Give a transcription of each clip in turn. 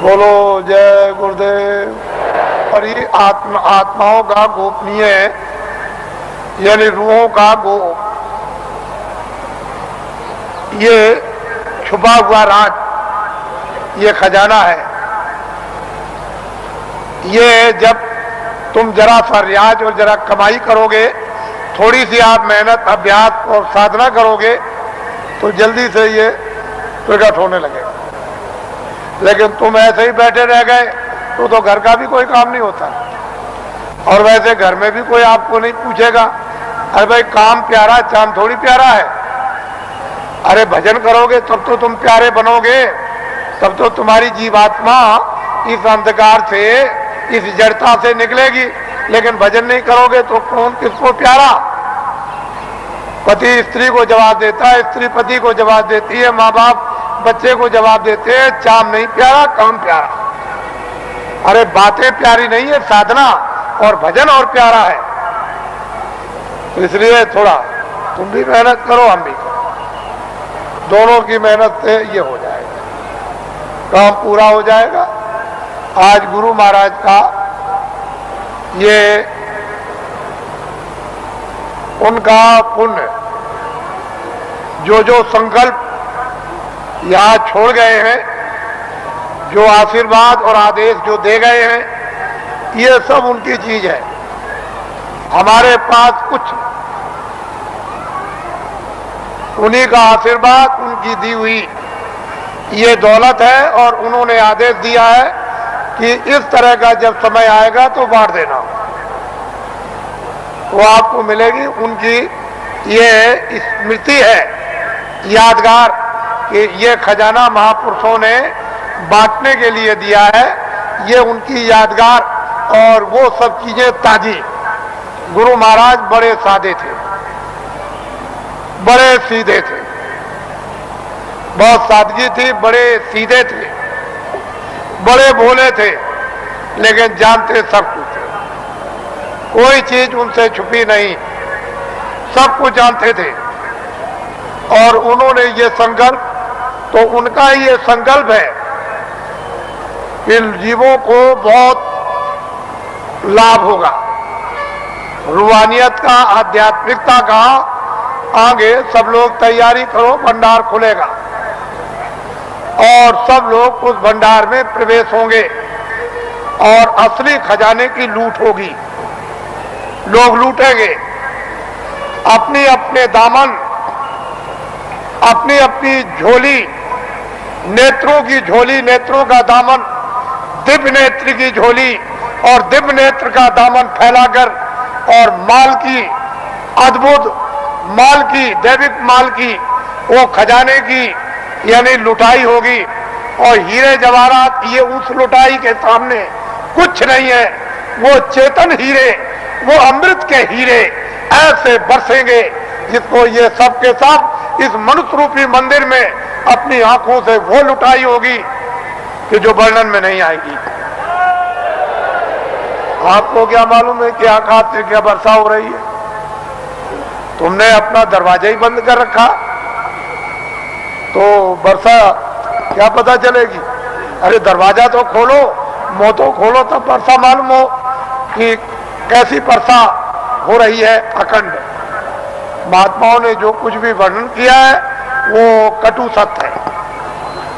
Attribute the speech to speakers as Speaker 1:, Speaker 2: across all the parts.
Speaker 1: बोलो जय गुरुदेव। और ये आत्माओं का गोपनीय यानी रूहों का ये छुपा हुआ राज, ये खजाना है। ये जब तुम जरा सा रियाज और जरा कमाई करोगे, थोड़ी सी आप मेहनत अभ्यास और साधना करोगे तो जल्दी से ये प्रकट होने लगेगा। लेकिन तुम ऐसे ही बैठे रह गए तो घर का भी कोई काम नहीं होता। और वैसे घर में भी कोई आपको नहीं पूछेगा, अरे भाई काम प्यारा चांद थोड़ी प्यारा है। अरे भजन करोगे तब तो तुम प्यारे बनोगे, तब तो तुम्हारी जीवात्मा इस अंधकार से, इस जड़ता से निकलेगी। लेकिन भजन नहीं करोगे तो कौन किसको प्यारा? पति स्त्री को जवाब देता है, स्त्री पति को जवाब देती है, माँ बाप बच्चे को जवाब देते हैं, चाम नहीं प्यारा काम प्यारा। अरे बातें प्यारी नहीं है, साधना और भजन और प्यारा है। तो इसलिए थोड़ा तुम भी मेहनत करो, हम भी करो, दोनों की मेहनत से ये हो जाएगा, काम पूरा हो जाएगा। आज गुरु महाराज का ये उनका पुण्य, जो संकल्प यहाँ छोड़ गए हैं, जो आशीर्वाद और आदेश जो दे गए हैं, ये सब उनकी चीज है। हमारे पास कुछ उन्हीं का आशीर्वाद, उनकी दी हुई ये दौलत है। और उन्होंने आदेश दिया है कि इस तरह का जब समय आएगा तो बांट देना, वो आपको मिलेगी। उनकी ये स्मृति है, यादगार, कि ये खजाना महापुरुषों ने बांटने के लिए दिया है। ये उनकी यादगार और वो सब चीजें ताजी। गुरु महाराज बड़े सादे थे, बड़े सीधे थे, बहुत सादगी थी, बड़े सीधे थे, बड़े भोले थे, लेकिन जानते सब कुछ थे। कोई चीज उनसे छुपी नहीं, सब कुछ जानते थे। और उन्होंने ये संकल्प, तो उनका ये संकल्प है कि जीवों को बहुत लाभ होगा, रूहानियत का, आध्यात्मिकता का। आगे सब लोग तैयारी करो, भंडार खुलेगा और सब लोग उस भंडार में प्रवेश होंगे और असली खजाने की लूट होगी। लोग लूटेंगे अपनी अपने दामन, अपनी अपनी झोली, नेत्रों की झोली, नेत्रों का दामन, दिव्य नेत्र की झोली और दिव्य नेत्र का दामन फैलाकर, और माल की, अद्भुत माल की, दैविक माल की, वो खजाने की यानी लुटाई होगी। और हीरे जवाहरात ये उस लुटाई के सामने कुछ नहीं है। वो चेतन हीरे, वो अमृत के हीरे ऐसे बरसेंगे जिसको ये सब के सब इस मनुष्य रूपी मंदिर में अपनी आंखों से वो लुटाई होगी कि जो वर्णन में नहीं आएगी। आपको क्या मालूम है कि आकाश से क्या वर्षा हो रही है? तुमने अपना दरवाजा ही बंद कर रखा तो वर्षा क्या पता चलेगी? अरे दरवाजा तो खोलो, मुंह तो खोलो, तब वर्षा मालूम हो कि कैसी वर्षा हो रही है अखंड। महात्माओं ने जो कुछ भी वर्णन किया है वो कटु सत्य है,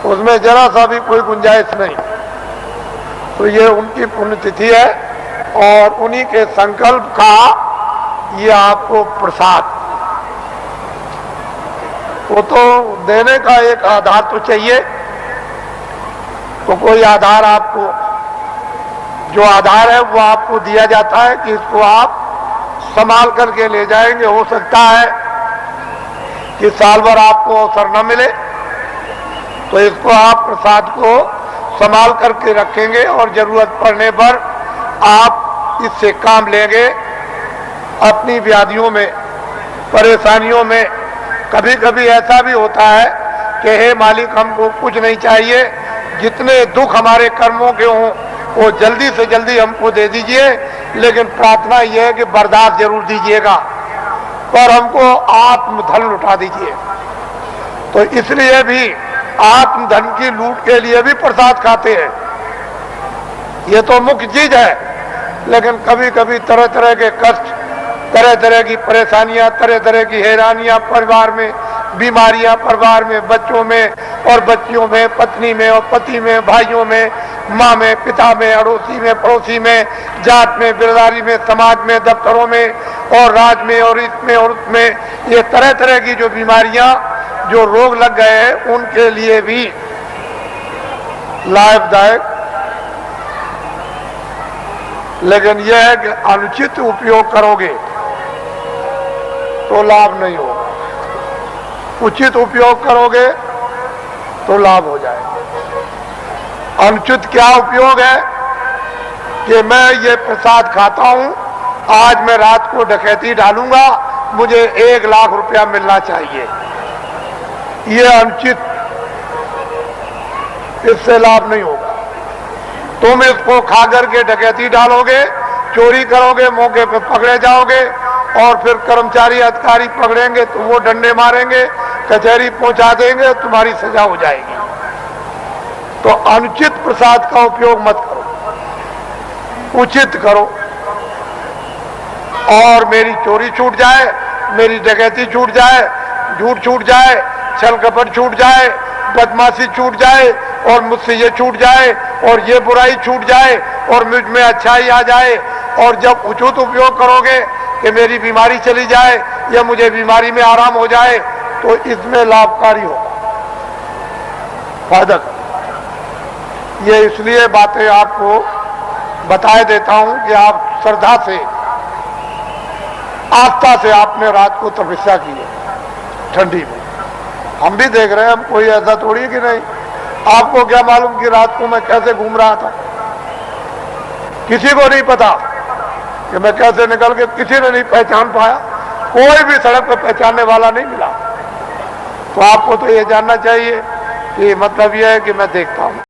Speaker 1: उसमें जरा सा भी कोई गुंजाइश नहीं। तो ये उनकी पुण्यतिथि है और उन्हीं के संकल्प का ये आपको प्रसाद। वो तो देने का एक आधार तो चाहिए, तो कोई आधार आपको, जो आधार है वो आपको दिया जाता है कि इसको आप संभाल करके ले जाएंगे। हो सकता है कि साल भर आपको अवसर न मिले, तो इसको आप प्रसाद को संभाल करके रखेंगे और जरूरत पड़ने पर आप इससे काम लेंगे। अपनी व्याधियों में, परेशानियों में कभी कभी ऐसा भी होता है कि हे मालिक, हमको कुछ नहीं चाहिए, जितने दुख हमारे कर्मों के हों वो जल्दी से जल्दी हमको दे दीजिए, लेकिन प्रार्थना यह है कि बर्दाश्त जरूर दीजिएगा, पर हमको आत्मधन लुटा दीजिए। तो इसलिए भी आत्मधन की लूट के लिए भी प्रसाद खाते हैं। ये तो मुख्य चीज है, लेकिन कभी कभी तरह तरह के कष्ट, तरह तरह की परेशानियां, तरह तरह की हैरानियां परिवार में, बीमारियां परिवार में, बच्चों में और बच्चियों में, पत्नी में और पति में, भाइयों में, माँ में, पिता में, अड़ोसी में, पड़ोसी में, जात में, बिरदारी में, समाज में, दफ्तरों में और राज्य में और इसमें और उसमें, ये तरह तरह की जो बीमारियां, जो रोग लग गए हैं, उनके लिए भी लाभदायक। लेकिन यह है कि अनुचित उपयोग करोगे तो लाभ नहीं होगा, उचित उपयोग करोगे तो लाभ हो जाएगा। अनुचित क्या उपयोग है कि मैं ये प्रसाद खाता हूं, आज मैं रात को डकैती डालूंगा, मुझे 1 लाख रुपया मिलना चाहिए, ये अनुचित, इससे लाभ नहीं होगा। तुम इसको खा करके डकैती डालोगे, चोरी करोगे, मौके पे पकड़े जाओगे और फिर कर्मचारी अधिकारी पकड़ेंगे तो वो डंडे मारेंगे, कचहरी पहुंचा देंगे, तुम्हारी सजा हो जाएगी। तो अनुचित प्रसाद का उपयोग मत करो, उचित करो। और मेरी चोरी छूट जाए, मेरी डकैती छूट जाए, झूठ छूट जाए, छल कपट छूट जाए, बदमाशी छूट जाए और मुझसे ये छूट जाए और ये बुराई छूट जाए और मुझ में अच्छाई आ जाए, और जब उचित उपयोग करोगे कि मेरी बीमारी चली जाए या मुझे बीमारी में आराम हो जाए, तो इसमें लाभकारी होगा, फायदा कर। ये इसलिए बातें आपको बताए देता हूं कि आप श्रद्धा से, आस्था से आपने रात को तपस्या की है ठंडी में। हम भी देख रहे हैं, हम कोई ऐसा थोड़ी कि नहीं। आपको क्या मालूम कि रात को मैं कैसे घूम रहा था, किसी को नहीं पता कि मैं कैसे निकल के, किसी ने नहीं पहचान पाया, कोई भी सड़क पर पहचानने वाला नहीं मिला। तो आपको तो ये जानना चाहिए कि मतलब यह है कि मैं देखता हूं।